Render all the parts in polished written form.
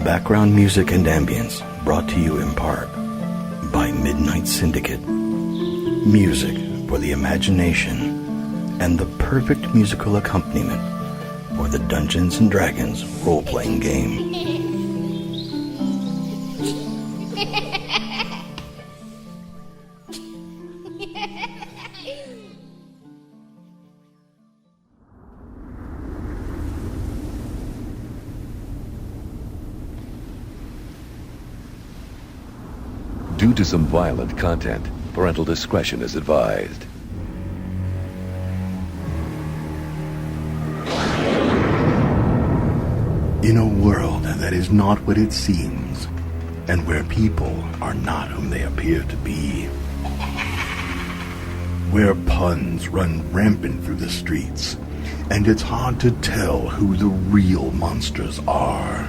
Background music and ambience brought to you in part by Midnight Syndicate. Music for the imagination and the perfect musical accompaniment for the Dungeons & Dragons role-playing game. Due to some violent content, parental discretion is advised. In a world that is not what it seems, and where people are not whom they appear to be, where puns run rampant through the streets, and it's hard to tell who the real monsters are.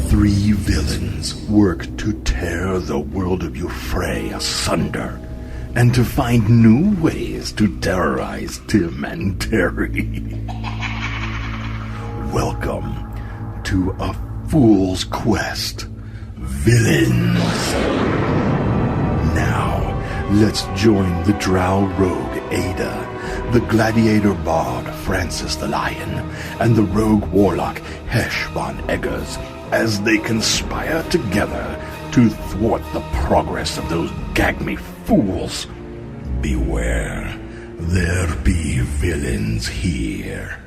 Three villains work to tear the world of Euphrae asunder, and to find new ways to terrorize Tim and Terry. Welcome to A Fool's Quest, Villains. Now, let's join the drow rogue Ayda, the gladiator bard Francis the Lion, and the rogue warlock Hesh von Eggars, as they conspire together to thwart the progress of those gag-me fools. Beware, there be villains here.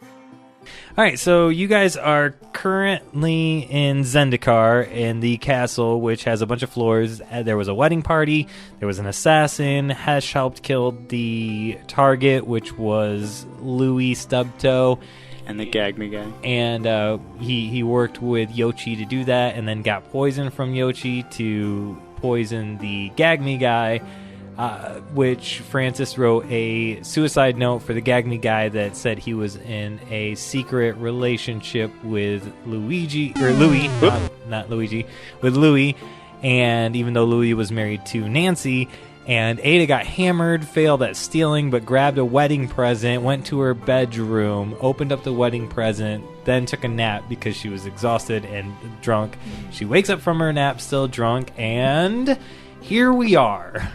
All right, so you guys are currently in Zendikar in the castle, which has a bunch of floors. There was a wedding party. There was an assassin. Hesh helped kill the target, which was Louis Stubtoe. And the gag me guy. And he worked with Yochi to do that, and then got poison from Yochi to poison the gag me guy. Which Francis wrote a suicide note for the gag me guy that said he was in a secret relationship with Louis, not Luigi, with Louis, and even though Louis was married to Nancy, and Ayda got hammered, failed at stealing, but grabbed a wedding present, went to her bedroom, opened up the wedding present, then took a nap because she was exhausted and drunk. She wakes up from her nap still drunk, and here we are.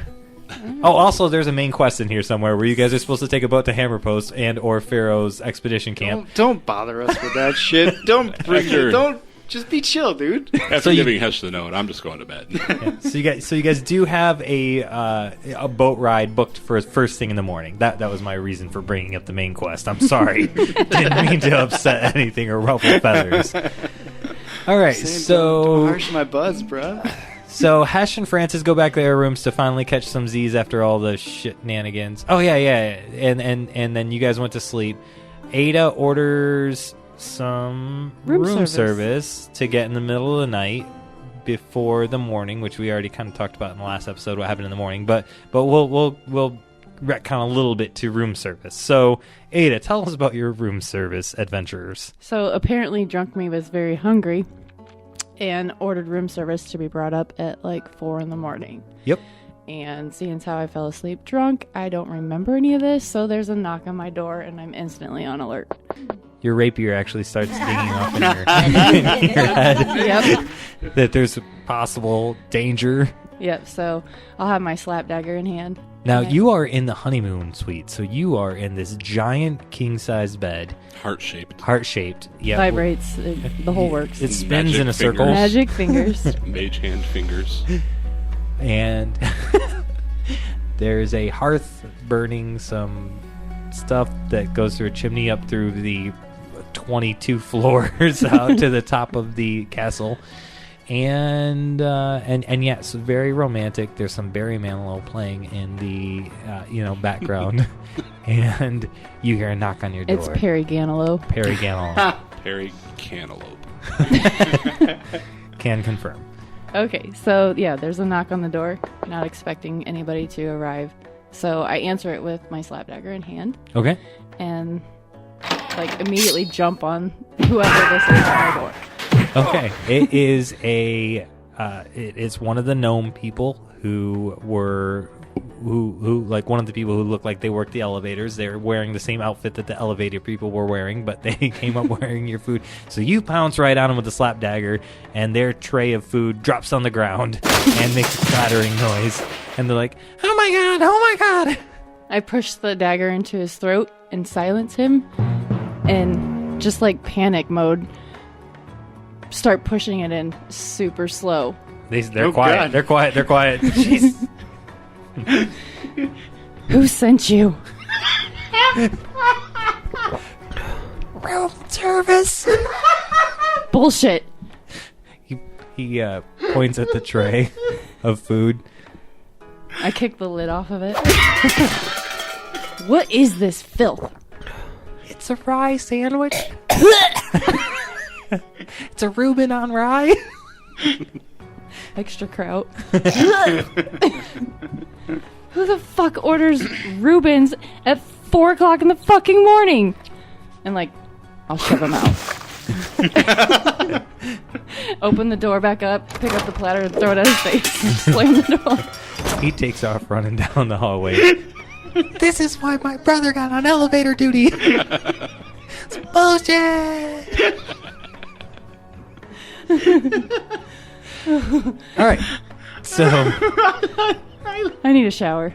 Oh, also, there's a main quest in here somewhere where you guys are supposed to take a boat to Hammerpost and or Farrow's Expedition Camp. Don't bother us with that shit. Don't bring it. Don't. Just be chill, dude. After giving Hesh the note, I'm just going to bed. Yeah, so you guys do have a boat ride booked for first thing in the morning. That was my reason for bringing up the main quest. I'm sorry. Didn't mean to upset anything or ruffle feathers. All right, don't harsh my buzz, bro. So Hesh and Francis go back to their rooms to finally catch some Z's after all the shenanigans. Oh yeah, and then you guys went to sleep. Ayda orders some room service to get in the middle of the night before the morning, which we already kind of talked about in the last episode what happened in the morning. But we'll retcon a little bit to room service. So Ayda, tell us about your room service adventures. So apparently Drunk Me was very hungry and ordered room service to be brought up at like 4 a.m. Yep. And seeing as how I fell asleep drunk, I don't remember any of this, so there's a knock on my door and I'm instantly on alert. Your rapier actually starts dinging off in your head. Yep. That there's possible danger. Yep, so I'll have my slap dagger in hand. Now, you are in the honeymoon suite, so you are in this giant king-size bed. Heart-shaped. Yeah. Vibrates. The whole works. It spins in a circle. Magic fingers. Mage hand fingers. And there's a hearth burning some stuff that goes through a chimney up through the 22 floors out to the top of the castle. And yes, very romantic. There's some Barry Manilow playing in the background, and you hear a knock on your door. It's Perry Ganilow. Perry Ganilow. Perry Cantaloupe. Can confirm. Okay, so yeah, there's a knock on the door. Not expecting anybody to arrive, so I answer it with my slap dagger in hand. Okay. And immediately jump on whoever this is at my door. Okay, it is one of the gnome people who were who like one of the people who looked like they worked the elevators. They're wearing the same outfit that the elevator people were wearing, but they came up wearing your food. So you pounce right on them with a slap dagger, and their tray of food drops on the ground and makes a clattering noise. And they're like, "Oh my god! Oh my god!" I push the dagger into his throat and silence him, and just like panic mode, start pushing it in super slow. They're quiet. God. They're quiet. They're quiet. Jeez. Who sent you? Room service. Bullshit. He points at the tray of food. I kick the lid off of it. What is this filth? It's a rye sandwich. It's a Reuben on rye. Extra kraut. Who the fuck orders Reubens at 4 o'clock in the fucking morning? And like, I'll shove him out. Open the door back up, pick up the platter and throw it at his face. Slam the door. He takes off running down the hallway. This is why my brother got on elevator duty. It's bullshit. All right. So I need a shower.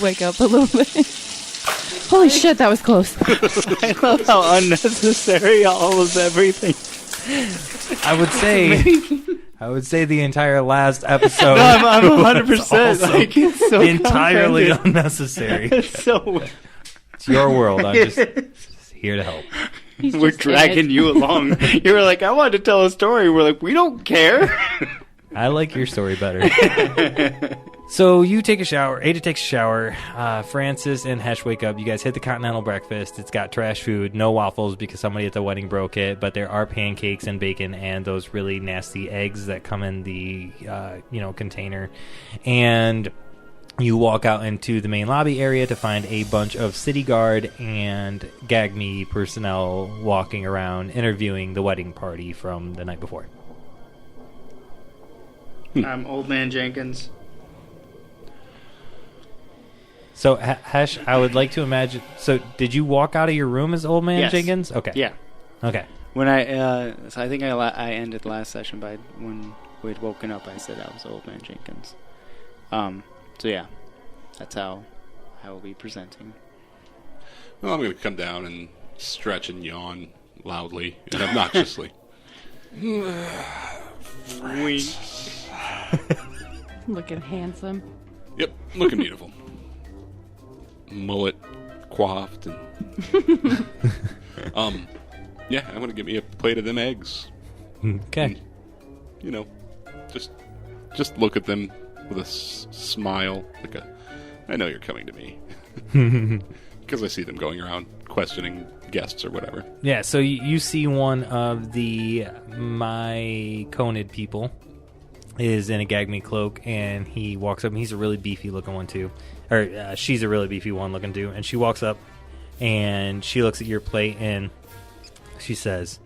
Wake up a little bit. Holy shit, that was close. I love how unnecessary all of everything. I would say the entire last episode. No, I'm 100%. also Like, it's so entirely complicated. unnecessary. It's so. It's your world. I'm just here to help. He's We're just in dragging it. you along. You were like, I wanted to tell a story. We're like, we don't care. I like your story better. So you take a shower. Ayda takes a shower. Francis and Hesh wake up. You guys hit the continental breakfast. It's got trash food, no waffles because somebody at the wedding broke it, but there are pancakes and bacon and those really nasty eggs that come in the container. And you walk out into the main lobby area to find a bunch of city guard and gag me personnel walking around interviewing the wedding party from the night before. I'm Old Man Jenkins. So, Hesh, I would like to imagine... So, did you walk out of your room as Old Man Yes. Jenkins? Okay. Yeah. Okay. When I think I ended last session by when we'd woken up, I said I was Old Man Jenkins. So yeah, that's how I will be presenting. Well, I'm going to come down and stretch and yawn loudly and obnoxiously. Wink. Looking handsome. Yep, looking beautiful. Mullet coiffed and yeah, I'm gonna get me a plate of them eggs. Okay. And, just look at them with a smile, like I know you're coming to me, because I see them going around questioning guests or whatever. Yeah, so you see one of the my Conid people is in a gag me cloak, and he walks up, and he's a really beefy looking one too. Or she's a really beefy one looking too. And she walks up, and she looks at your plate, and she says,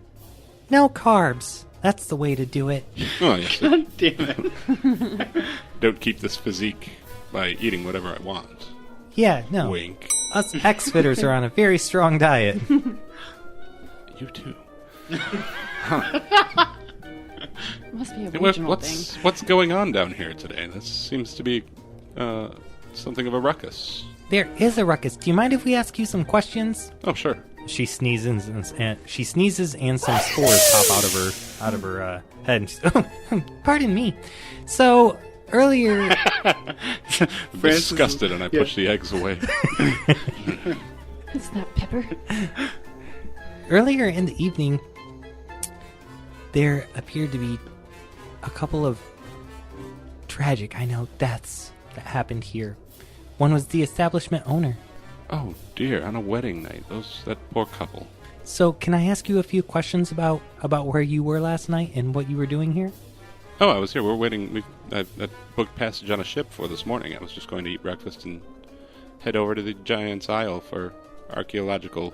"No carbs. That's the way to do it." Oh yes. God damn it. Don't keep this physique by eating whatever I want. Yeah, no. Wink. Us X-Fitters are on a very strong diet. You too. Must be a Hey, regional thing. what's going on down here today? This seems to be something of a ruckus. There is a ruckus. Do you mind if we ask you some questions? Oh sure. She sneezes and some spores pop out of her head. And she's, "Oh, pardon me." So earlier, Disgusted, and I push the eggs away. Is that pepper? earlier in the evening, there appeared to be a couple of tragic, deaths that happened here. One was the establishment owner. Oh dear, on a wedding night, that poor couple. So, can I ask you a few questions about where you were last night and what you were doing here? Oh, I was here. We're waiting. I booked passage on a ship for this morning. I was just going to eat breakfast and head over to the Giant's Isle for archaeological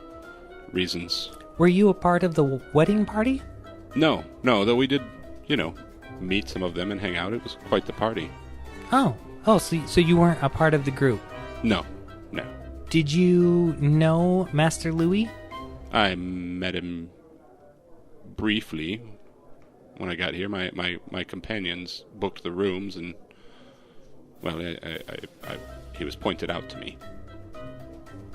reasons. Were you a part of the wedding party? No, though we did, meet some of them and hang out. It was quite the party. Oh, so you weren't a part of the group. No. Did you know Master Louis? I met him briefly when I got here. My companions booked the rooms, and well, he was pointed out to me.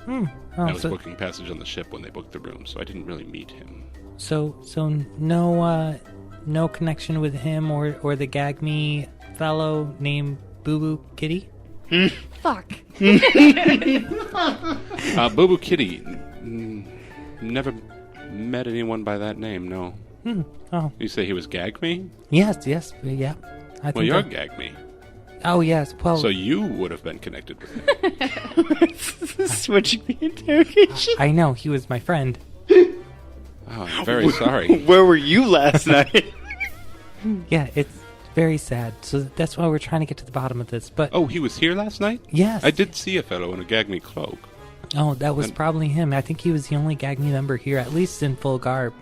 I was booking passage on the ship when they booked the room, so I didn't really meet him. So no connection with him or the gag me fellow named Boo Boo Kitty? Fuck. Boo Boo Kitty. Never met anyone by that name, no. Oh. You say he was Gag Me? Yes, yeah. Well, you're Gag Me. Oh, yes, well... So you would have been connected with him. Switching the interrogation. I know, he was my friend. Oh, I'm very sorry. Where were you last night? Yeah, it's very sad. So that's why we're trying to get to the bottom of this, but... Oh, he was here last night? Yes. I did see a fellow in a Gag Me cloak. Oh, that was probably him. I think he was the only Gag Me member here, at least in full garb.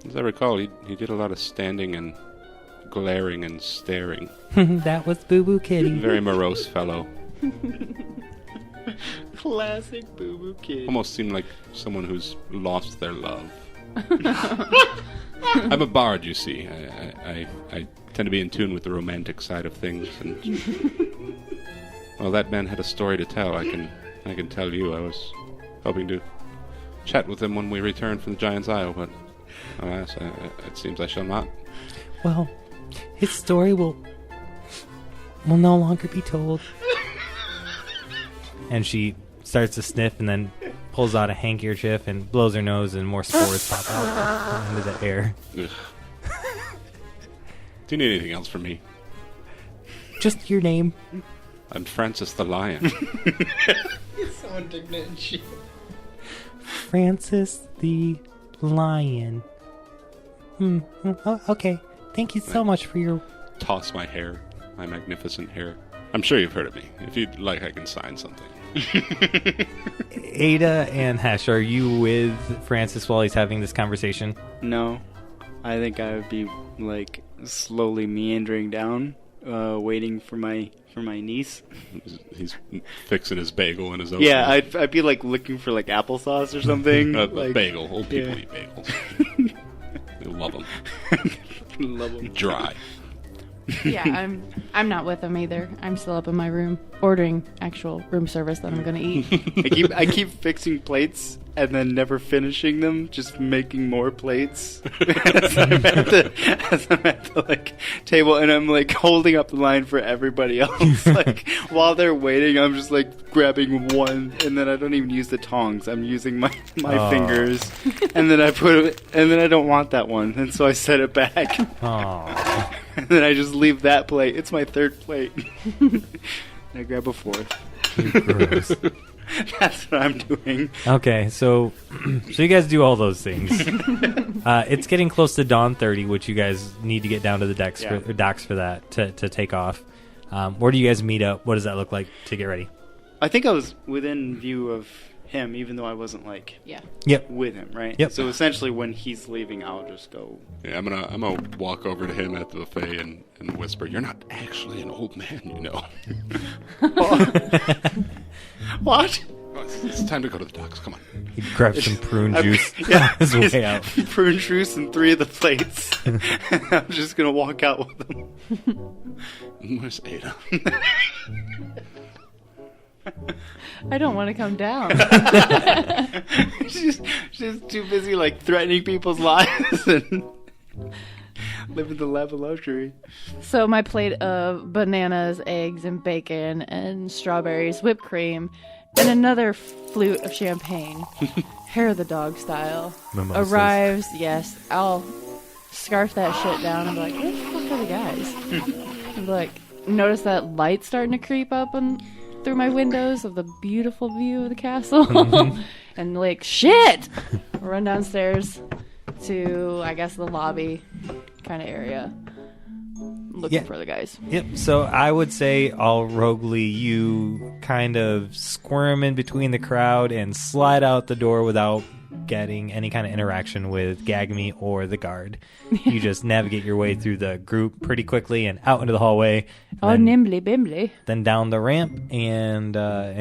As I recall, he did a lot of standing and glaring and staring. That was Boo Boo Kitty. Very morose fellow. Classic Boo Boo Kid. Almost seemed like someone who's lost their love. I'm a bard, you see. I tend to be in tune with the romantic side of things, and well, that man had a story to tell. I can tell you. I was hoping to chat with him when we return from the Giant's Isle, but alas, it seems I shall not. Well, his story will no longer be told. And she starts to sniff and then pulls out a handkerchief and blows her nose, and more spores pop out into the air. Ugh. Do you need anything else from me? Just your name. I'm Francis the Lion. He's so indignant and shit. Francis the Lion. Oh, okay. Thank you so much for your... Toss my hair, my magnificent hair. I'm sure you've heard of me. If you'd like, I can sign something. Ayda and Hesh, are you with Francis while he's having this conversation? No. I think I would be, like, slowly meandering down, waiting for my niece. He's fixing his bagel in his own. Yeah, I'd be, like, looking for, like, applesauce or something. A like, bagel. Old people eat bagels. They love them. Love them. Dry. Yeah, I'm not with them either. I'm still up in my room ordering actual room service that I'm gonna eat. I keep fixing plates and then never finishing them, just making more plates as I'm at the like table, and I'm like holding up the line for everybody else. Like while they're waiting, I'm just like grabbing one, and then I don't even use the tongs. I'm using my fingers, and then I put it, and then I don't want that one, and so I set it back. Oh. And then I just leave that plate. It's my third plate. And I grab a fourth. Gross. That's what I'm doing. Okay, so you guys do all those things. It's getting close to dawn 30, which you guys need to get down to the docks for that to take off. Where do you guys meet up? What does that look like to get ready? I think I was within view of him, even though I wasn't like with him, right? Yep. So essentially, when he's leaving, I'll just go. Yeah, I'm gonna walk over to him at the buffet and whisper, "You're not actually an old man, you know." What? Oh, it's time to go to the docks. Come on. He grabs some prune juice on his way out. Prune juice and 3 of the plates. I'm just gonna walk out with them. Where's Ayda? I don't want to come down. she's too busy like threatening people's lives and living the life of luxury. So my plate of bananas, eggs, and bacon, and strawberries, whipped cream, and another flute of champagne, hair of the dog style, Mimosas. arrives. Yes, I'll scarf that shit down and be like, where the fuck are the guys? And be like, notice that light starting to creep up through my windows of the beautiful view of the castle. And like, shit! Run downstairs to, I guess, the lobby kind of area. Looking for the guys. Yep, so I would say, all roguely, you kind of squirm in between the crowd and slide out the door without getting any kind of interaction with Gagme or the guard. You just navigate your way through the group pretty quickly and out into the hallway. Oh, nimbly bimbly. Then down the ramp, and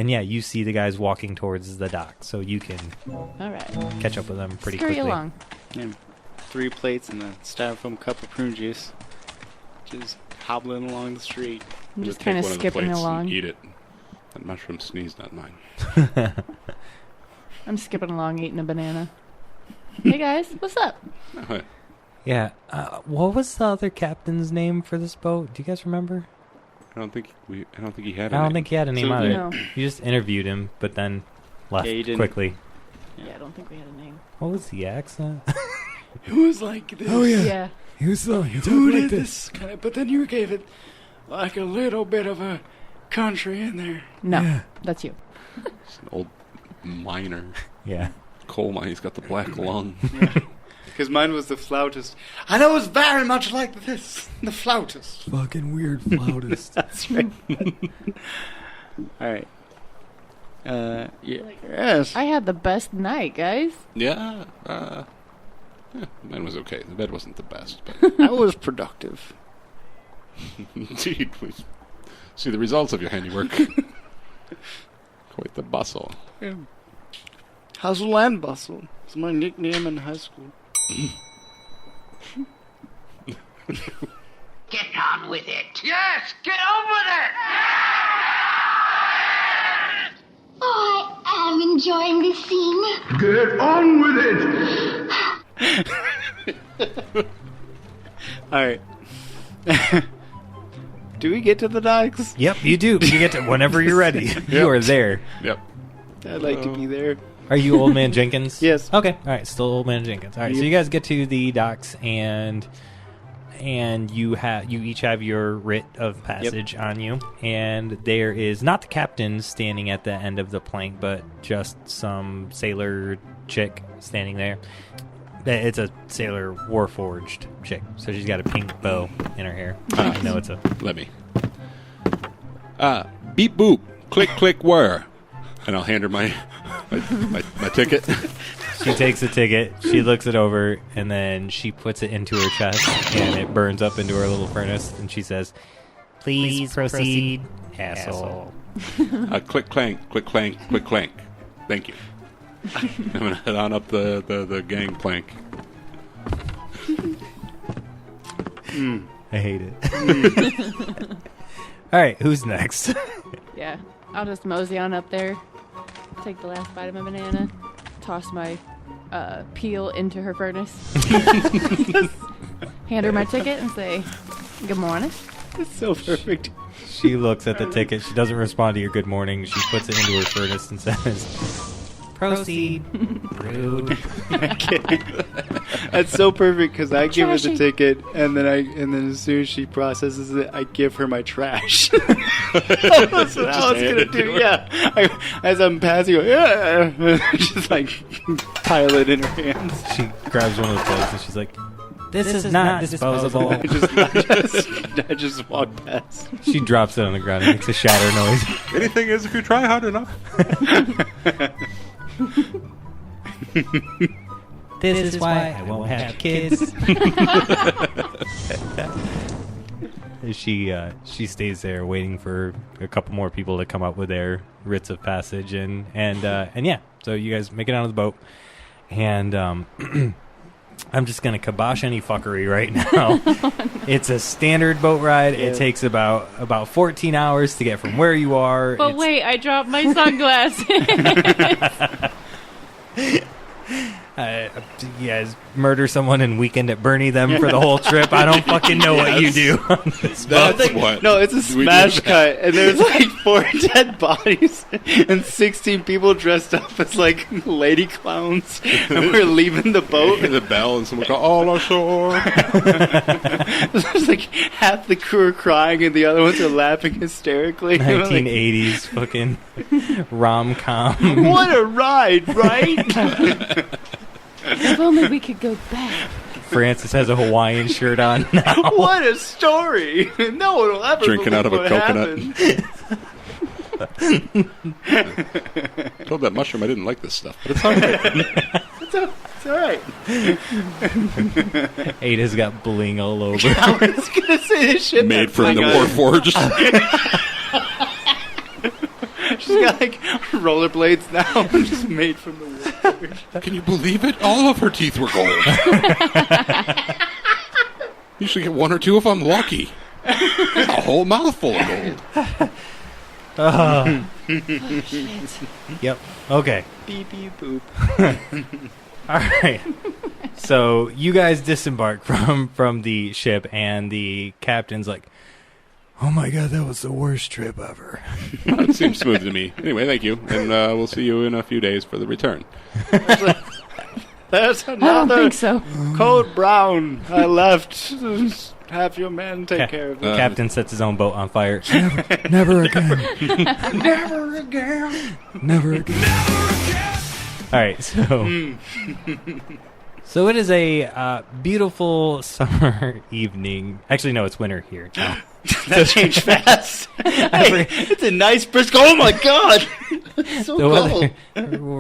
yeah, you see the guys walking towards the dock, so you can All right. catch up with them pretty Scurry quickly. along. And 3 plates and a styrofoam cup of prune juice. Just hobbling along the street. I'm just Take kind of one the skipping plates along. And eat it. That mushroom sneeze, not mine. I'm skipping along eating a banana. Hey guys, what's up? Yeah, what was the other captain's name for this boat? Do you guys remember? I don't think he had. I don't think he had a name So, either. no. You just interviewed him, but then left Yeah, you didn't. quickly. Yeah, I don't think we had a name. What was the accent? It was like this. Oh, yeah. Yeah. He was slow. He Who did this? But then you gave it like a little bit of a country in there. No, Yeah. that's you. It's an old miner. Yeah. Coal mine. He's got the black lung. Because mine was the flautist. And it was very much like this. The flautist. Fucking weird flautist. That's right. All right. Yes. I had the best night, guys. Yeah. Mine was okay. The bed wasn't the best, but I was productive. indeed, we see the results of your handiwork. Quite the bustle. Yeah. Hustle and bustle. It's my nickname in high school. Get on with it. Yes, get on with it. Oh, I am enjoying this scene. Get on with it! All right. Do we get to the docks? Yep, you do. You get to whenever you're ready. You are there. Yep. I'd like to be there. Are you Old Man Jenkins? Yes. Okay. All right. Still Old Man Jenkins. All right. So Yep. you guys get to the docks, and you each have your writ of passage on you, and there is not the captain standing at the end of the plank, but just some sailor chick standing there. It's a sailor warforged chick, so she's got a pink bow in her hair. You know it's a. Let me. Beep boop. Click click whir. And I'll hand her my ticket. She takes the ticket, she looks it over, and then she puts it into her chest, and it burns up into her little furnace, and she says, Please proceed, asshole. Click clank, click clank, click clank. Thank you. I'm gonna head on up the gangplank. I hate it. All right, who's next? Yeah. I'll just mosey on up there, take the last bite of my banana, toss my peel into her furnace, hand her my ticket, and say, good morning. It's so perfect. She looks at the ticket. She doesn't respond to your good morning. She puts it into her furnace and says, Proceed. Rude. That's so perfect because I give her the Trashy. ticket, and then as soon as she processes it, I give her my trash. That's what I was gonna do. Yeah, as I'm passing, just like pile it in her hands. She grabs one of the plates and she's like, This is not disposable. I just walk past. She drops it on the ground and makes a shatter noise. Anything is if you try hard enough. This is why I won't have kids. She stays there waiting for a couple more people to come up with their writs of passage, and yeah. So you guys make it onto the boat, and I'm just gonna kibosh any fuckery right now. It's a standard boat ride. Yeah. It takes about 14 hours to get from where you are. But It's- wait, I dropped my sunglasses. you guys murder someone and weekend at Bernie them for the whole trip. I don't fucking know what you do on this boat. That's what. No, it's a we do smash that. cut, and there's like 4 dead bodies and 16 people dressed up as like lady clowns, and we're leaving the boat. The bell and someone go all ashore. There's like half the crew are crying, and the other ones are laughing hysterically. We're like, 1980s fucking rom-com. what a ride, right? If only we could go back. Francis has a Hawaiian shirt on now. What a story! No one will ever Drinking out of a believe what coconut. happened. Told that mushroom I didn't like this stuff, but it's all right. It's all right. Ayda's got bling all over. I was gonna say this shit. Made from the Warforged. She's got like rollerblades now, just made from the Warforged. Can you believe it? All of her teeth were gold. Usually get one or two if I'm lucky. A whole mouthful of gold. Yep. Okay. Beep beep boop. All right. So you guys disembark from the ship, and the captain's like, "Oh my god, that was the worst trip ever." It seems smooth to me. Anyway, thank you, and we'll see you in a few days for the return. There's I don't another think so. code brown. I left. Have your men take care of it. Captain sets his own boat on fire. Never again. Never again. Never again. All right, so so it is a beautiful summer evening. Actually, no, it's winter here. No. That changed fast. Hey, it's a nice brisk. Oh my god! It's so cold.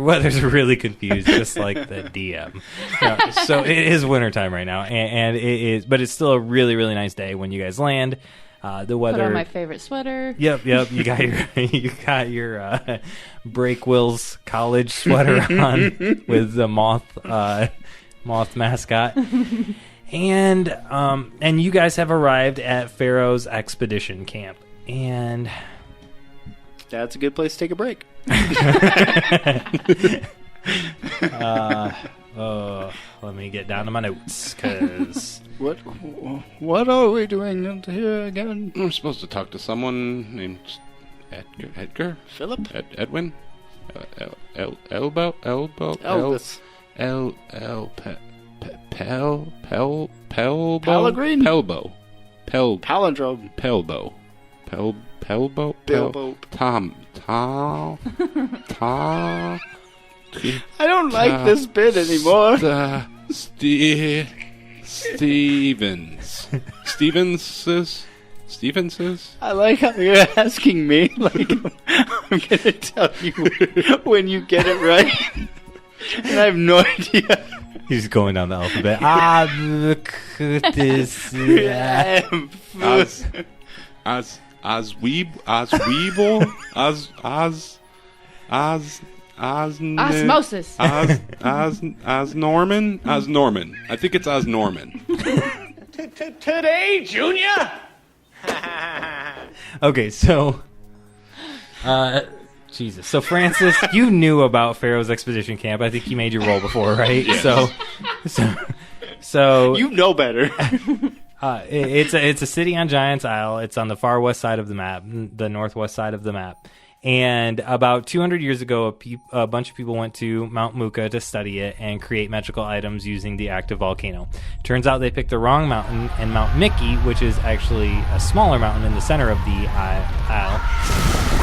Weather's really confused, just like the DM. No, so it is wintertime right now, and it is, but it's still a really, really nice day when you guys land. The weather. Put on my favorite sweater. Yep. You got your Break Will's college sweater on with the moth mascot. And you guys have arrived at Farrow's Expedition Camp, and that's a good place to take a break. Let me get down to my notes, because what are we doing here again? I'm supposed to talk to someone named Edgar? Philip? Edwin? Elvis. Pellegrin? Pelbo. Palindrome. Pelbo. Bilbo. Tom. I don't like this bit anymore. Stevenses? I like how you're asking me. Like, I'm going to tell you when you get it right. And I have no idea. he's going down the alphabet. Osmosis. Norman. I think it's Norman. Today, Junior. Okay, so Jesus. So Francis, you knew about Farrow's Expedition Camp. I think he made you roll before, right? Yes. So you know better. It's a city on Giant's Isle. It's on the far west side of the map, the northwest side of the map. And about 200 years ago, a bunch of people went to Mount Muka to study it and create magical items using the active volcano. Turns out they picked the wrong mountain, and Mount Mickey, which is actually a smaller mountain in the center of the isle,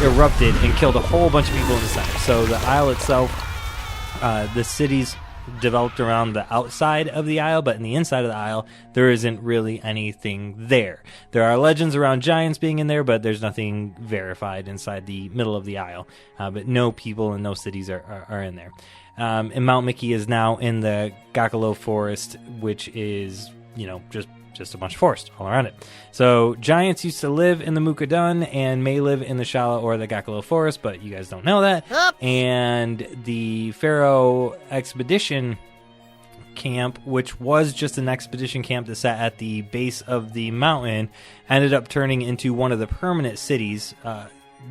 erupted and killed a whole bunch of people in the center. So the isle itself, the cities developed around the outside of the isle, but in the inside of the isle, there isn't really anything there. There are legends around giants being in there, but there's nothing verified inside the middle of the isle. But no people and no cities are in there. And Mount Mickey is now in the Gakalo Forest, which is, just a bunch of forest all around it. So giants used to live in the Mukadun and may live in the Shala or the Gakalo Forest, but you guys don't know that. Oops. And the Farrow Expedition Camp, which was just an expedition camp that sat at the base of the mountain, ended up turning into one of the permanent cities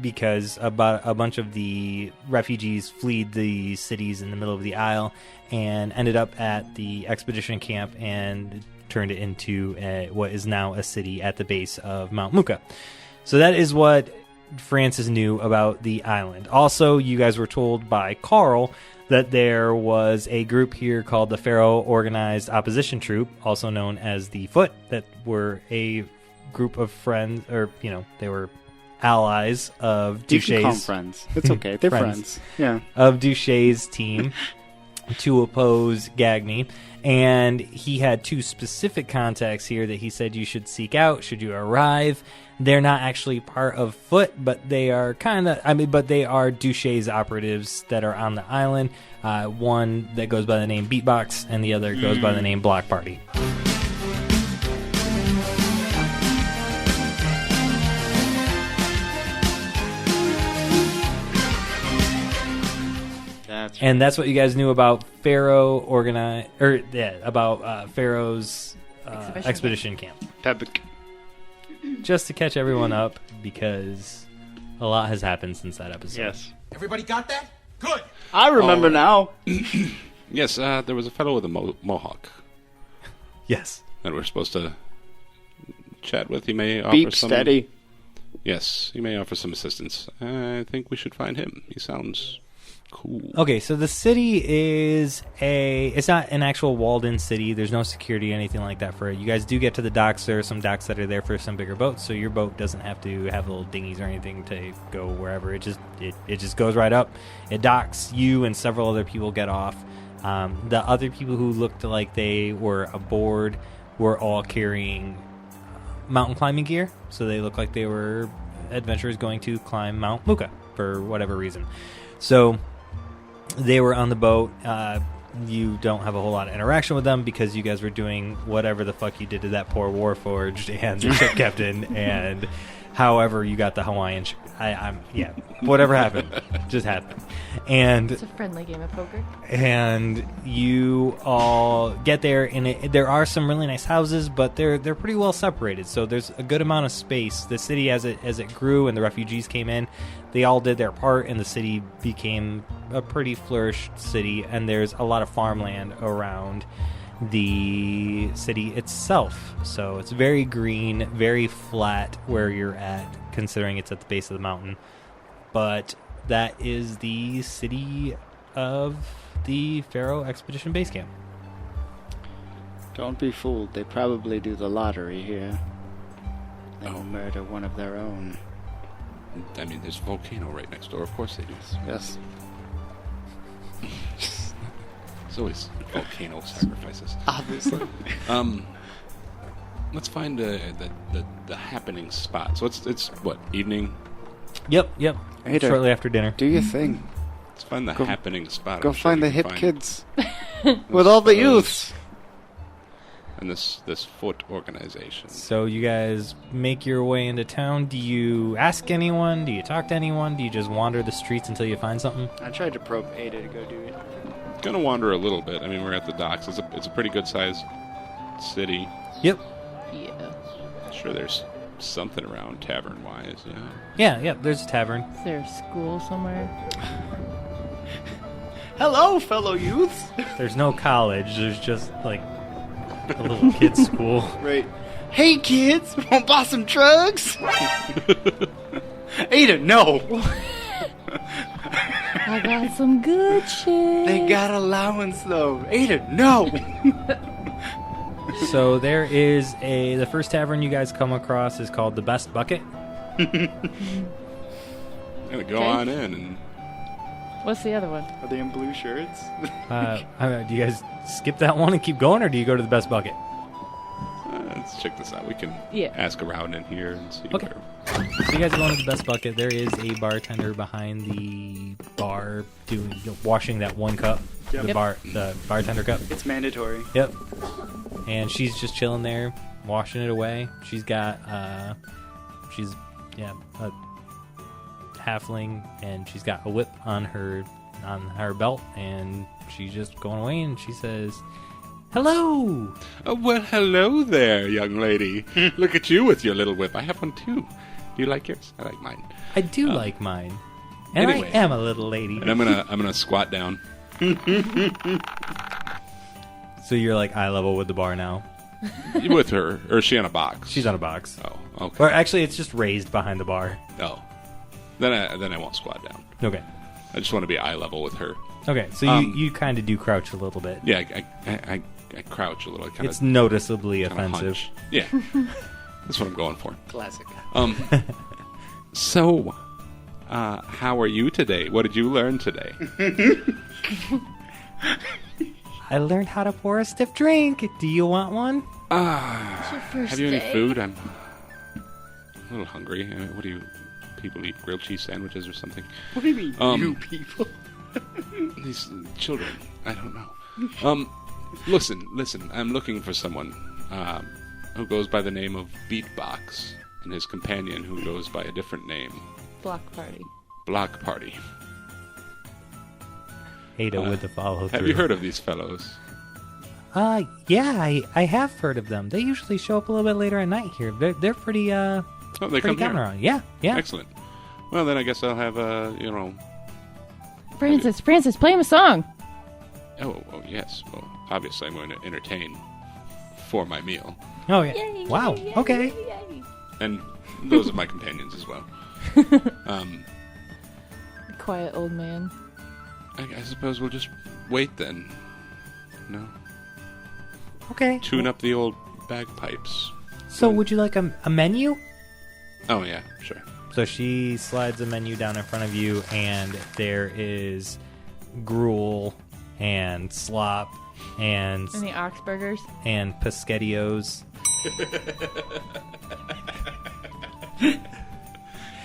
because about a bunch of the refugees fled the cities in the middle of the isle and ended up at the expedition camp and turned it into what is now a city at the base of Mount Muka. So that is what Francis knew about the island. Also, you guys were told by Carl that there was a group here called the Farrow Organized Opposition Troop, also known as the Foot, that were a group of friends, or, they were allies of You can call them Duche's. friends. It's okay. They're friends. Yeah. Of Duche's team. to oppose Gagme, and he had 2 specific contacts here that he said you should seek out should you arrive. They're not actually part of Foot, but they are but they are Duche's operatives that are on the island. One that goes by the name Beatbox, and the other goes by the name Blockparty. And that's what you guys knew about Farrow Farrow's expedition camp. Topic. Just to catch everyone up, because a lot has happened since that episode. Yes. Everybody got that? Good. I remember now. Yes, there was a fellow with a mohawk Yes. that we're supposed to chat with. He may offer Beep some... steady. Yes, he may offer some assistance. I think we should find him. He sounds cool. Okay, so the city is it's not an actual walled-in city. There's no security or anything like that for it. You guys do get to the docks. There are some docks that are there for some bigger boats, so your boat doesn't have to have little dinghies or anything to go wherever. It just goes right up. It docks. You and several other people get off. The other people who looked like they were aboard were all carrying mountain climbing gear, so they look like they were adventurers going to climb Mount Muka for whatever reason. So they were on the boat. You don't have a whole lot of interaction with them because you guys were doing whatever the fuck you did to that poor Warforged and the ship captain, and however you got the Hawaiian whatever happened just happened. And It's a friendly game of poker. and you all get there, and there are some really nice houses, but they're pretty well separated, so there's a good amount of space. The city, as it grew and the refugees came in, they all did their part, and the city became a pretty flourished city, and there's a lot of farmland around the city itself, so it's very green, very flat where you're at, considering it's at the base of the mountain. But that is the city of the Farrow Expedition Base Camp. Don't be fooled. They probably do the lottery here. They will murder one of their own. I mean, there's a volcano right next door. Of course they do. Yes. There's always volcano sacrifices. Obviously. Let's find the happening spot. So it's what, evening? Yep. Ayda, Shortly after dinner. do your thing. Let's find the happening spot. Go I'm sure find we the can hip find kids. With all the those- youths. And this Foot organization. So you guys make your way into town. Do you ask anyone? Do you talk to anyone? Do you just wander the streets until you find something? I tried to probe Ayda to go do it. Gonna wander a little bit. I mean, we're at the docks. It's a pretty good sized city. Yep. Yeah. Sure, there's something around tavern wise. Yeah. Yeah, there's a tavern. Is there a school somewhere? Hello, fellow youths. There's no college. There's just, like, a little kid's school. Right. Hey, kids. Want to buy some drugs? Ayda, no. I got some good shit. They got allowance, though. Ayda, no. So there is the first tavern you guys come across is called the Best Bucket. I'm gonna go Okay. on in and What's the other one? Are they in blue shirts? Do you guys skip that one and keep going, or do you go to the Best Bucket? let's check this out. We can Yeah. ask around in here and see Okay. where. So you guys are going to the Best Bucket. There is a bartender behind the bar washing that one cup, Yep. the bartender cup. It's mandatory. Yep. And she's just chilling there, washing it away. She's got a halfling, and she's got a whip on her belt, and she's just going away, and she says, "Hello." Oh, well, hello there, young lady. Look at you with your little whip. I have one too. Do you like yours? I like mine. I do like mine. And anyway. I am a little lady. And I'm gonna squat down. So you're like eye level with the bar now. With her, or is she on a box? She's on a box. Oh, okay. Or actually, it's just raised behind the bar. Oh, then I won't squat down. Okay. I just want to be eye level with her. Okay, so you kind of do crouch a little bit. Yeah, I crouch a little. I It's noticeably offensive. hunch. Yeah, that's what I'm going for. Classic. So, how are you today? What did you learn today? I learned how to pour a stiff drink. Do you want one? It's your first Have you any day. food? I'm a little hungry. What do you people eat? Grilled cheese sandwiches or something? What do you mean, you people? These children. I don't know. Listen. I'm looking for someone who goes by the name of Beatbox and his companion who goes by a different name. Blockparty. Ayda with the follow through. Have you heard of these fellows? Yeah, I have heard of them. They usually show up a little bit later at night here. They're pretty Oh, they pretty come common here. around. Yeah. Excellent. Well, then I guess I'll have Francis, play him a song. Oh, yes. Well, obviously I'm going to entertain for my meal. Oh yeah. Yay, Wow. yay, Okay. yay. And those are my companions as well. Quiet old man. I suppose we'll just wait then. No? Okay. Tune up the old bagpipes. So would you like a menu? Oh, yeah, sure. So she slides a menu down in front of you, and there is gruel and slop and And the ox burgers. pescattios.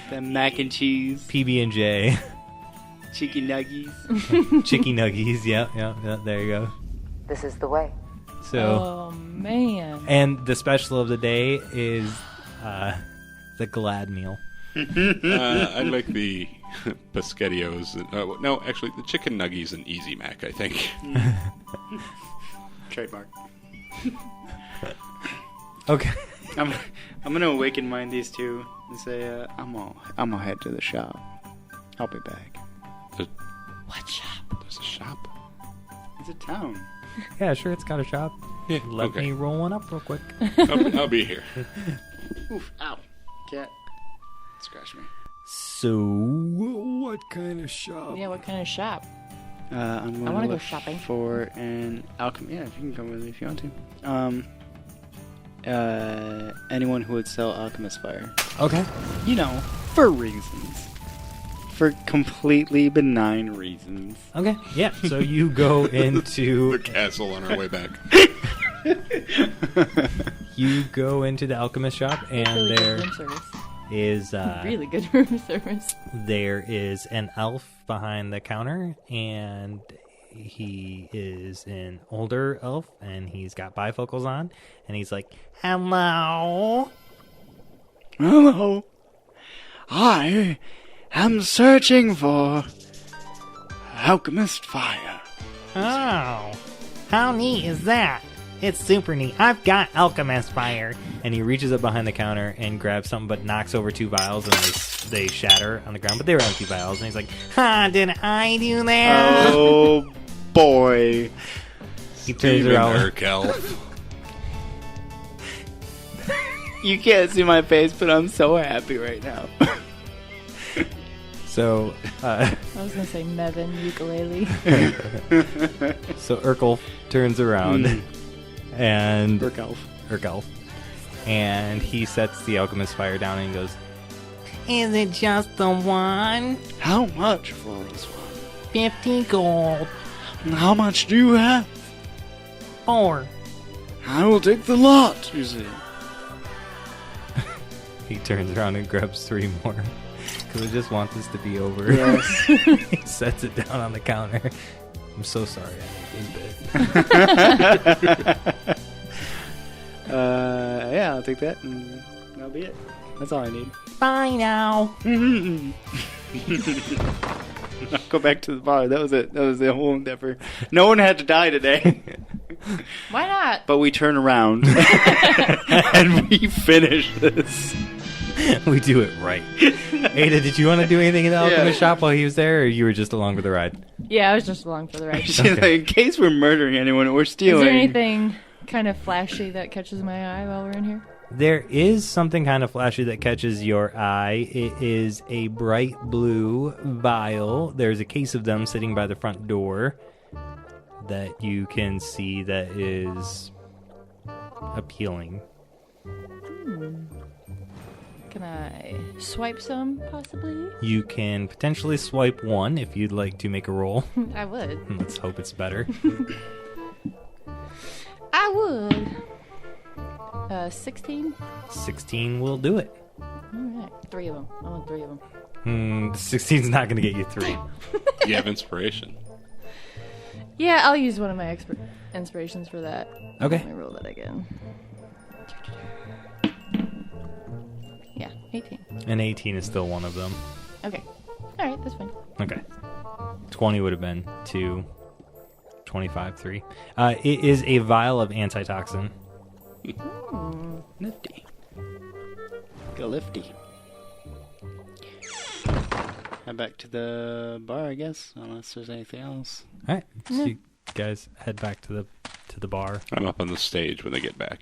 The mac and cheese, PB&J, chicken nuggies. chicky nuggies. Yeah, there you go. This is the way. So, Oh man. and the special of the day is the glad meal. I'd like the pescattios. No, actually, the chicken nuggies and Easy Mac, I think. Trademark. Okay. I'm gonna awaken mind these two and say, I'm gonna head to the shop. I'll be back. What shop? There's a shop? It's a town. Yeah, sure. It's got a shop. Yeah, Let okay. me roll one up real quick. I'll be here. Oof! Ow! Cat scratch me. So, what kind of shop? Yeah, what kind of shop? I'm going I wanna to go look shopping. for an alchemy. Yeah, you can come with me if you want to. Anyone who would sell alchemist fire. Okay. You know, for reasons. For completely benign reasons. Okay. Yeah. So you go The into castle on our way back. the alchemist shop, and Really there good room service. is Really good room service. there is an elf behind the counter, and he is an older elf, and he's got bifocals on, and he's like, "Hello." Hello. I am searching for alchemist fire. Oh, how neat is that? It's super neat. I've got alchemist fire. And he reaches up behind the counter and grabs something, but knocks over two vials, and they shatter on the ground. But they were empty vials, and he's like, "Ha! Did I do that?" Oh boy. He turns Steven around. Urkel. You can't see my face, but I'm so happy right now. So, I was gonna say Mevin ukulele. so Urkel turns around and Urkelf. and he sets the alchemist fire down and goes, "Is it just the one? How much for this one? 50 gold. How much do you have? 4. I will take the lot, you see. He turns around and grabs 3 more. Because I just want this to be over. Yes. He sets it down on the counter. I'm so sorry I made this bit. Yeah, I'll take that, and that'll be it. That's all I need. Bye now. I'll go back to the bar. That was it. That was the whole endeavor. No one had to die today. Why not? But we turn around and we finish this. We do it right. Ada, did you want to do anything in the alchemist shop while he was there, or you were just along for the ride? Yeah, I was just along for the ride. She's like, in case we're murdering anyone or Is stealing. there anything kind of flashy that catches my eye while we're in here? There is something kind of flashy that catches your eye. It is a bright blue vial. There's a case of them sitting by the front door that you can see that is appealing. Can Can I swipe some, possibly? You can potentially swipe 1 if you'd like to make a roll. I would. Let's hope it's better. I would. 16? 16 will do it. All right. 3 of them. I want 3 of them. 16's not going to get you 3. You have inspiration. Yeah, I'll use one of my inspirations for that. Okay. Let me roll that again. Yeah, 18. And 18 is still one of them. Okay. All right, that's fine. Okay. 20 would have been 2. 25, 3. It is a vial of antitoxin. Nifty. Go lifty. Head back to the bar, I guess, unless there's anything else. All right. So you guys head back to the bar. I'm up on the stage when they get back,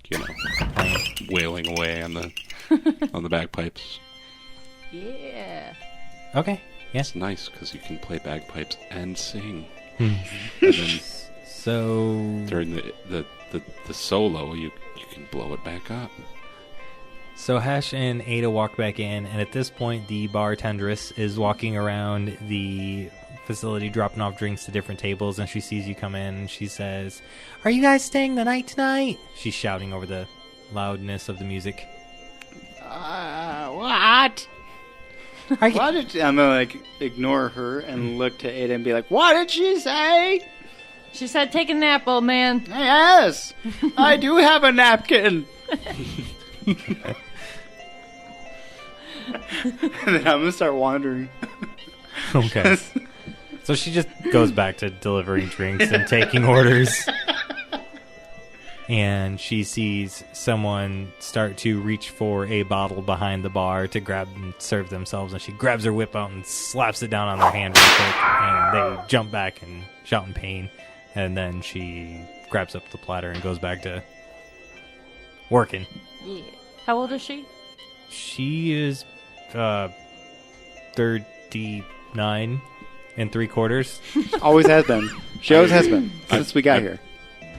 wailing away on the on the bagpipes. Yeah. Okay. Yeah. It's nice because you can play bagpipes and sing. And then So during the solo, you can blow it back up. So Hesh and Ayda walk back in, and at this point, the bartendress is walking around the facility dropping off drinks to different tables, and she sees you come in, and she says, "Are you guys staying the night tonight?" She's shouting over the loudness of the music. What? Are you- What did I'm gonna ignore her and look to Ayda and be like, "What did she say?" She said, "Take a nap, old man." Yes, I do have a napkin. And then I'm gonna start wandering. Okay. So she just goes back to delivering drinks and taking orders. And she sees someone start to reach for a bottle behind the bar to grab and serve themselves. And she grabs her whip out and slaps it down on their hand real quick. And they jump back and shout in pain. And then she grabs up the platter and goes back to working. Yeah. How old is she? She is 39 3/4. Always has been. She always has been since we got here.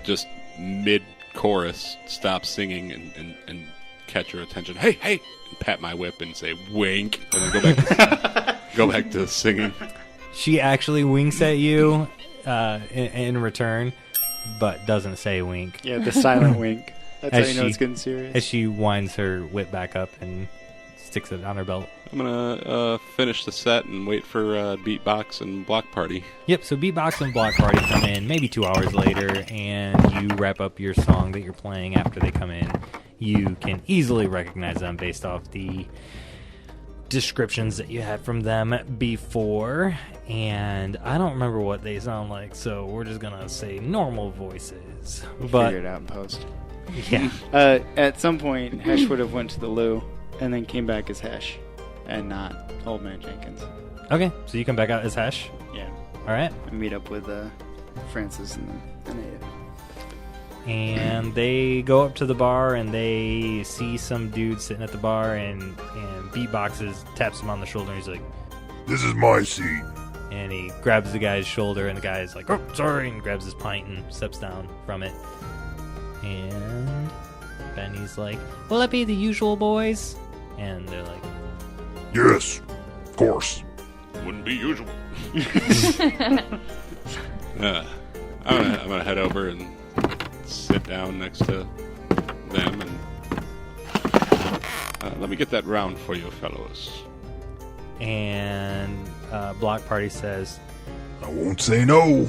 Just mid-chorus, stop singing and catch her attention. Hey, hey! And pat my whip and say, wink. And then go back to singing. She actually winks at you in return, but doesn't say wink. Yeah, the silent wink. That's As how you know she- it's getting serious. As she winds her whip back up and sticks it on her belt. I'm gonna finish the set and wait for Beatbox and Blockparty. Yep, so Beatbox and Blockparty come in maybe 2 hours later, and you wrap up your song that you're playing after they come in. You can easily recognize them based off the descriptions that you had from them before, and I don't remember what they sound like, so we're just gonna say normal voices. But Figure it out in post. yeah, At some point, Hesh would have went to the loo and then came back as Hesh and not Old Man Jenkins. okay, so you come back out as Hesh. Yeah. All right, And meet up with Francis and Ayda. and they go up to the bar and they see some dude sitting at the bar, and Beatboxes taps him on the shoulder and he's like, This is my seat. and he grabs the guy's shoulder and the guy's like, "Oh, sorry," and grabs his pint and steps down from it. And Benny's like, "Will it be the usual, boys?" And they're like, Yes, of course. Wouldn't be usual. I'm gonna head over and sit down next to them and let me get that round for you, fellows. and Block Party says, I won't say no.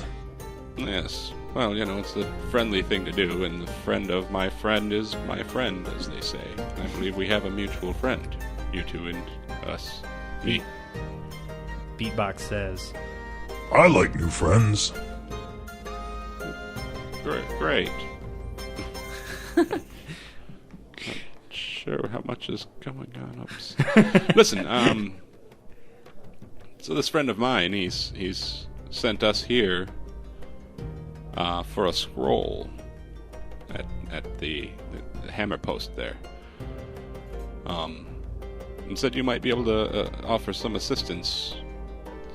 Yes. Well, it's a friendly thing to do, and the friend of my friend is my friend, as they say. I believe we have a mutual friend. You two and us. Me. Beatbox says, I like new friends. Great. Not sure how much is going on upstairs. Listen, so this friend of mine, he's sent us here for a scroll at the hammer post there. And said you might be able to offer some assistance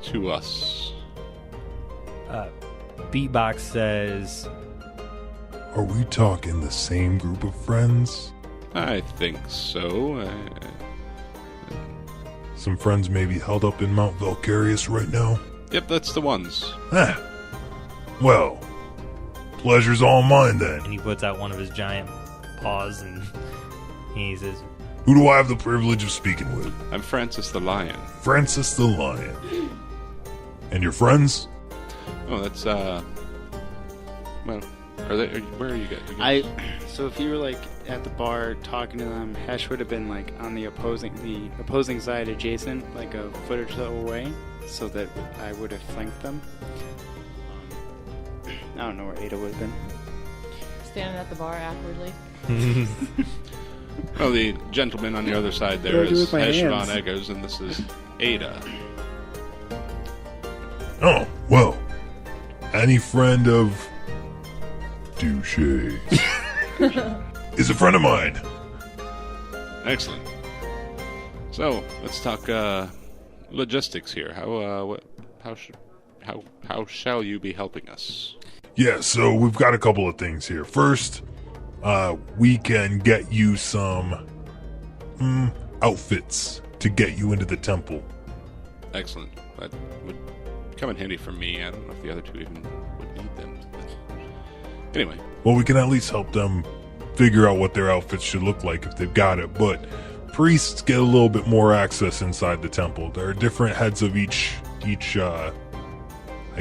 to us. Beatbox says, Are we talking the same group of friends? I think so. some friends may be held up in Mount Valkyrius right now? Yep, that's the ones. Well, pleasure's all mine then. And he puts out one of his giant paws and he says, Who do I have the privilege of speaking with? I'm Francis the Lion. Francis the Lion. And your friends? Oh, that's, well, where are you guys? So if you were like at the bar talking to them, Hesh would have been like on the opposing side adjacent, like a foot or so away, so that I would have flanked them. I don't know where Ayda would have been. Standing at the bar awkwardly. Oh, the gentleman on the other side there is Hesh von Eggars, and this is Ayda. Oh, well, any friend of Douche's is a friend of mine. Excellent. So let's talk logistics here. How shall you be helping us? Yeah, so we've got a couple of things here. First, we can get you some outfits to get you into the temple. Excellent. That would come in handy for me. I don't know if the other two even would need them. But anyway. Well, we can at least help them figure out what their outfits should look like if they've got it. But priests get a little bit more access inside the temple. There are different heads of each I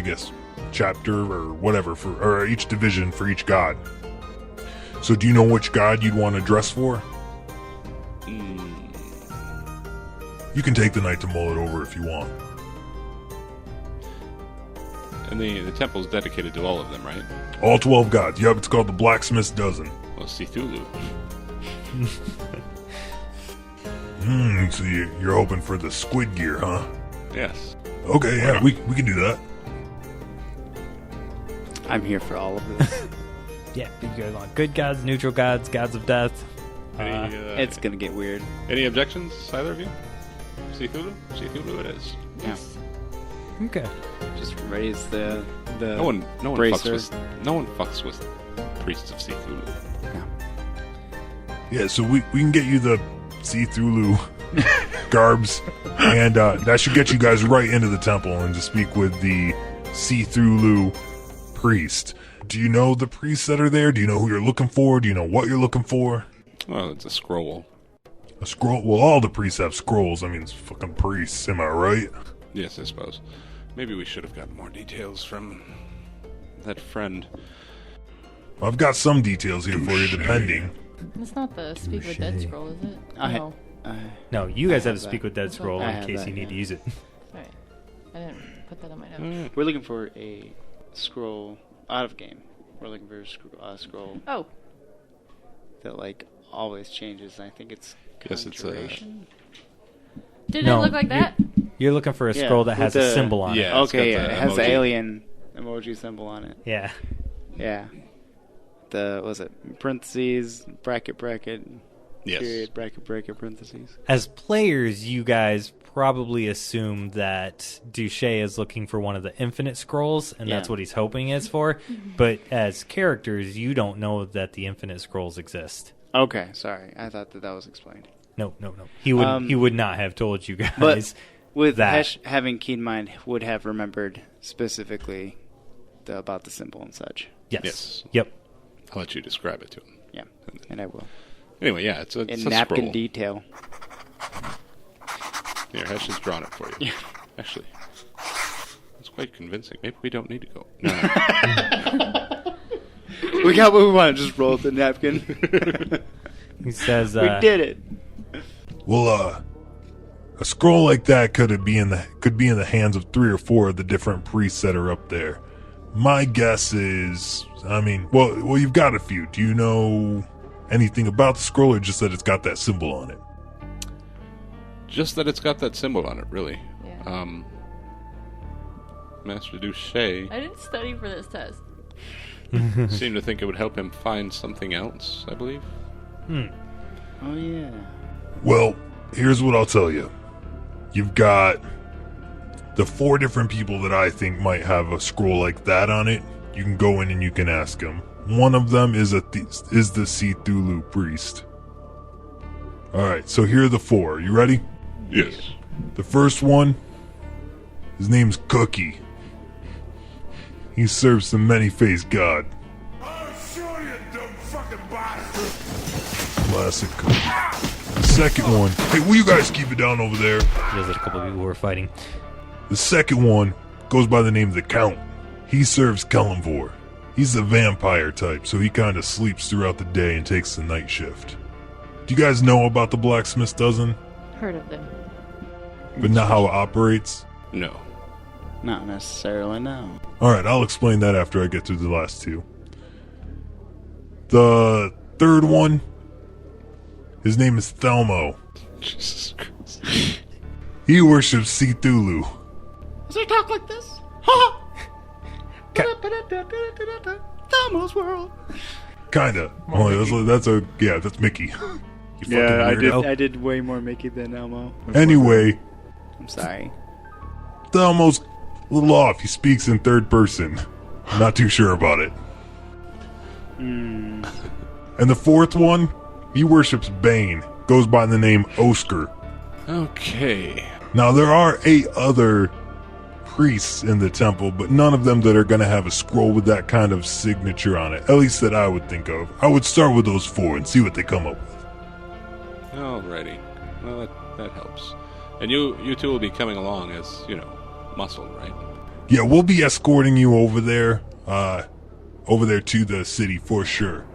guess, chapter or whatever, or each division for each god. So do you know which god you'd want to dress for? You can take the night to mull it over if you want. And the temple's dedicated to all of them, right? All 12 gods. Yep, it's called the Blacksmith's Dozen. Well, Cthulhu. So you're hoping for the squid gear, huh? Yes. Okay, yeah, we can do that. I'm here for all of this. yeah, you guys want good gods, neutral gods, gods of death. It's gonna get weird. Any objections, either of you? Cthulhu? Cthulhu it is. Yes. Okay. Just raise the No one bracer. fucks with priests of Cthulhu. Yeah, so we can get you the Cthulhu garbs, and that should get you guys right into the temple and to speak with the Cthulhu priest. Do you know the priests that are there? Do you know who you're looking for? Do you know what you're looking for? Well, it's a scroll. A scroll? Well, all the priests have scrolls. I mean, it's fucking priests, am I right? Yes, I suppose. Maybe we should have gotten more details from that friend. I've got some details here for you, depending. It's not the Speak with Dead scroll, is it? No. No, you guys have to that. speak with Dead Scroll I in have case that, you need to yeah. use it. Alright. I didn't put that on my notes. We're looking for a scroll out of game. We're looking for a scroll Oh. that like always changes. I think it's Yes, it's conjuration. Did No, it look like that? You're looking for a Yeah, scroll that with has a the- symbol on Yeah. it. it's got Okay, the it has the emoji. alien emoji symbol on it. Yeah. Yeah. Was it parentheses, bracket, Yes. period, bracket, parentheses. As players, you guys probably assume that Duche is looking for one of the infinite scrolls, and that's Yeah. what he's hoping it's for. But as characters, you don't know that the infinite scrolls exist. Okay, sorry. I thought that was explained. No. He would not have told you guys. But with that. Hesh having keen mind, would have remembered specifically about the symbol and such. Yes. Yep. I'll let you describe it to him. Yeah, and I will. Anyway, yeah, it's a In napkin scroll. detail. Here, Hesh has drawn it for you. Yeah. Actually, it's quite convincing. Maybe we don't need to go. No. We got what we wanted. Just roll the napkin. He says, We did it. Well, a scroll like that could be in the hands of 3 or 4 of the different priests that are up there. My guess is, well, you've got a few. Do you know anything about the scroll, or just that it's got that symbol on it? Just that it's got that symbol on it, really. Yeah. Master Duche I didn't study for this test. seemed to think it would help him find something else, I believe. Oh yeah. Well, here's what I'll tell you. You've got the 4 different people that I think might have a scroll like that on it. You can go in and you can ask them. One of them is the Cthulhu priest. Alright, so here are the 4. You ready? Yes. The first one, his name's Cookie. He serves the many-faced god. Oh, sure, you dumb fucking bastard. Classic Cookie. The second one, hey, will you guys keep it down over there? There's a couple people who were fighting. The second one goes by the name of the Count. He serves Kellenvor. He's a vampire type, so he kind of sleeps throughout the day and takes the night shift. Do you guys know about the Blacksmith's Dozen? Heard of them. But not how it operates? No. Not necessarily, no. Alright, I'll explain that after I get through the last two. The third one, his name is Thelmo. Jesus Christ. He worships Cthulhu. Does he talk like this? Ha! Thelmo's world. Kinda. Only that's Mickey. You fucking Yeah, weirdo. I did way more Mickey than Elmo. Anyway, I'm sorry. Thelmo's a little off. He speaks in third person. Not too sure about it. And the fourth one, he worships Bane. Goes by the name Oscar. Okay. Now, there are 8 other priests in the temple, but none of them that are going to have a scroll with that kind of signature on it. At least that I would think of. I would start with those 4 and see what they come up with. Alrighty. Well, that helps. And you two will be coming along as, muscle, right? Yeah, we'll be escorting you over there to the city for sure.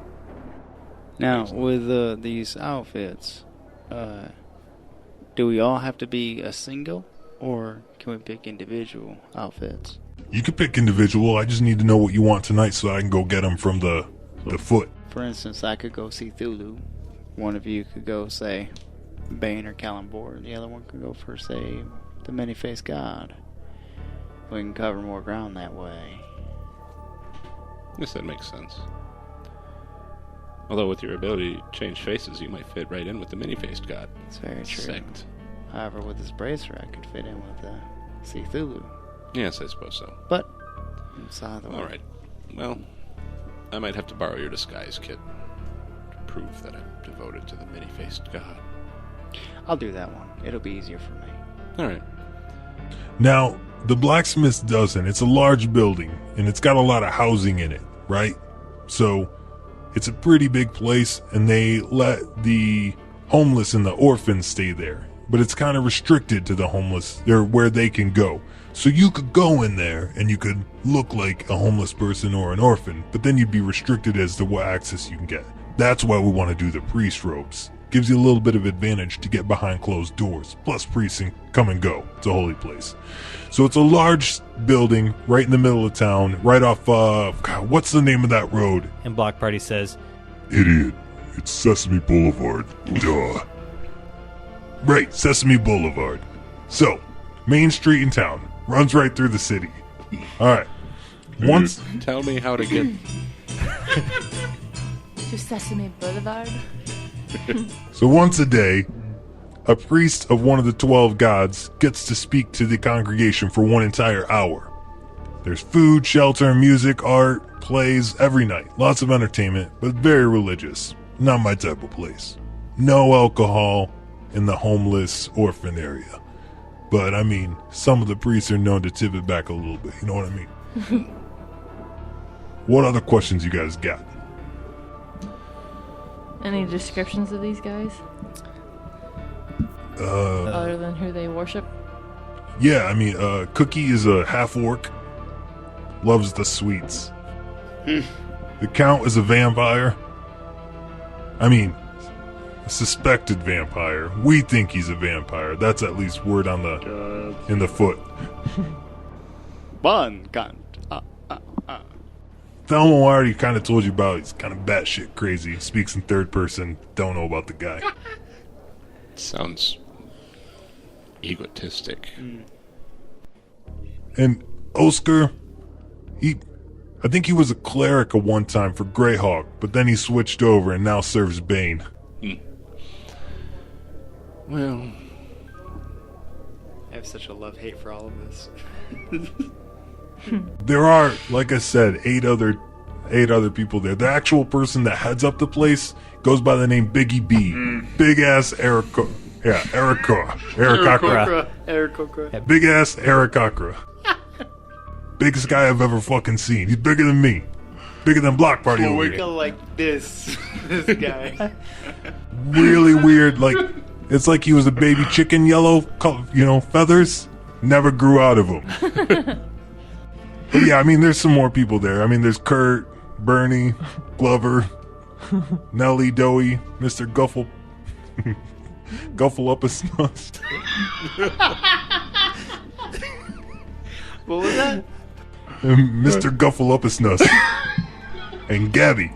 Now, with these outfits, do we all have to be a single, or can we pick individual outfits? You can pick individual. I just need to know what you want tonight so I can go get them from the foot. For instance, I could go see Cthulhu. One of you could go, say, Bane or Kellenvor. The other one could go for, say, the many-faced god. We can cover more ground that way. Yes, that makes sense. Although with your ability to change faces, you might fit right in with the many-faced god. It's very true. Sect. However, with this bracer, I could fit in with Cthulhu. Yes, I suppose so. But it's either way. Alright. Well, I might have to borrow your disguise kit to prove that I'm devoted to the many-faced god. I'll do that one. It'll be easier for me. Alright. Now, the Blacksmith's Dozen, it's a large building, and it's got a lot of housing in it, right? So, it's a pretty big place, and they let the homeless and the orphans stay there. But it's kind of restricted to the homeless, or where they can go. So you could go in there, and you could look like a homeless person or an orphan, but then you'd be restricted as to what access you can get. That's why we want to do the priest robes. Gives you a little bit of advantage to get behind closed doors. Plus priests can come and go. It's a holy place. So it's a large building right in the middle of town, right off, God, what's the name of that road? And Blockparty says, Idiot. It's Sesame Boulevard. Duh. Right, Sesame Boulevard. So, main street in town. Runs right through the city. Alright. Once... Tell me how to get... To Sesame Boulevard. So once a day, a priest of one of the 12 gods gets to speak to the congregation for one entire hour. There's food, shelter, music, art, plays every night. Lots of entertainment, but very religious. Not my type of place. No alcohol in the homeless orphan area. But, I mean, some of the priests are known to tip it back a little bit. You know what I mean? What other questions you guys got? Any descriptions of these guys? Other than who they worship? Yeah, I mean, Cookie is a half-orc. Loves the sweets. The Count is a vampire. I mean, a suspected vampire. We think he's a vampire. That's at least word on the in the foot. One cunt. Thelma already kind of told you about. He's kind of batshit crazy. Speaks in third person. Don't know about the guy. Sounds egotistic. And Oscar, I think he was a cleric at one time for Greyhawk, but then he switched over and now serves Bane. Well, I have such a love-hate for all of this. There are, like I said, eight other people there. The actual person that heads up the place goes by the name Biggie B. Big ass Yeah, Aarakocra. Aarakocra. Big ass Aarakocra. Biggest guy I've ever fucking seen. He's bigger than me. Bigger than Block Party over We here. go like this guy. Really weird. Like, it's like he was a baby chicken, yellow, feathers. Never grew out of him. But yeah, I mean, there's some more people there. I mean, there's Kurt, Bernie, Glover, Nelly, Doey, Mr. Guffalupus. What was that? Mr. Guffalupus and Gabby.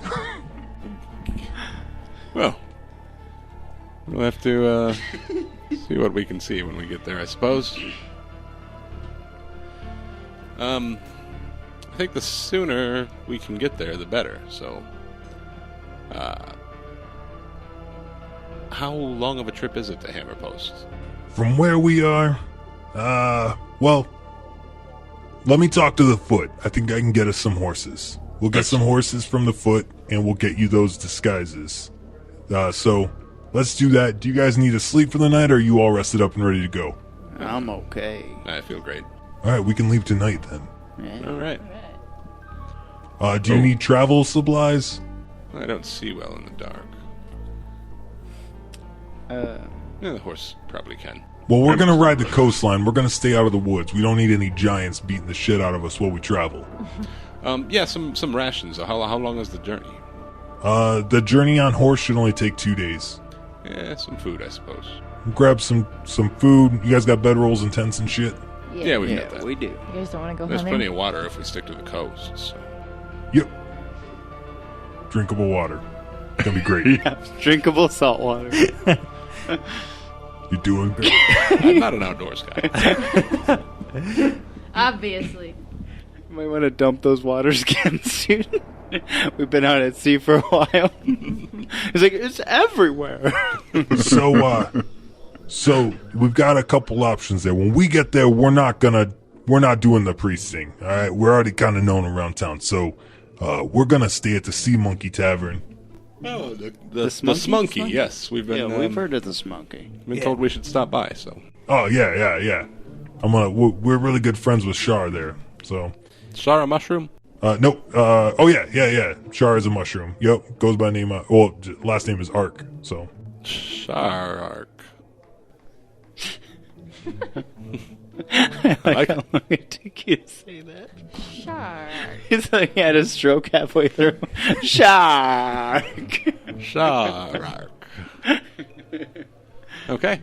Well, we'll have to see what we can see when we get there, I suppose. I think the sooner we can get there, the better. So, how long of a trip is it to Hammer Post? From where we are, well, let me talk to the Foot. I think I can get us some horses. We'll get some horses from the Foot, and we'll get you those disguises. So, let's do that. Do you guys need to sleep for the night, or are you all rested up and ready to go? I'm okay. I feel great. Alright, we can leave tonight then. Yeah. All right. Do you need travel supplies? I don't see well in the dark. Yeah, the horse probably can. Well, we're gonna ride the coastline. We're gonna stay out of the woods. We don't need any giants beating the shit out of us while we travel. Yeah, some rations. How long is the journey? The journey on horse should only take 2 days. Yeah, some food, I suppose. Grab some food. You guys got bedrolls and tents and shit? Yeah, we got that. We do. You guys don't want to go There's hunting? plenty of water if we stick to the coast. So. Yep. Drinkable water. It's gonna be great. Yeah, drinkable salt water. You're doing great. I'm not an outdoors guy. Obviously. You might want to dump those water skins, dude. We've been out at sea for a while. It's like, it's everywhere. So we've got a couple options there. When we get there, we're not doing the priest thing. All right, we're already kind of known around town. So we're gonna stay at the Sea Monkey Tavern. Oh, the Smunky? yes. We've been we've heard of the Smunky. been told we should stop by, so. Oh yeah. We're really good friends with Shar there. So Shara Mushroom? nope. Oh yeah. Shar is a mushroom. Yep, goes by name. Last name is Ark. So Shark. I like how long it took you to say that. Shark. He's like, he had a stroke halfway through. Shark. Shark. Okay.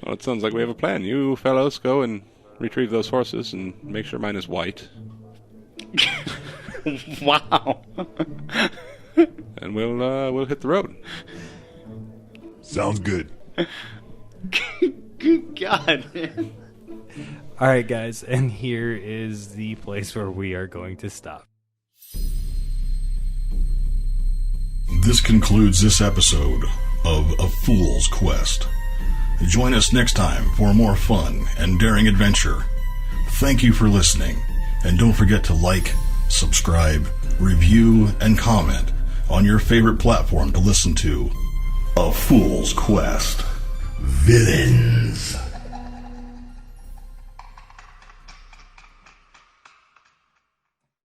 Well, it sounds like we have a plan. You fellows go and retrieve those horses and make sure mine is white. Wow. And we'll hit the road. sounds good. Good God, man. All right, guys, and here is the place where we are going to stop. This concludes this episode of A Fool's Quest. Join us next time for more fun and daring adventure. Thank you for listening, and don't forget to like, subscribe, review, and comment on your favorite platform to listen to A Fool's Quest. Villains.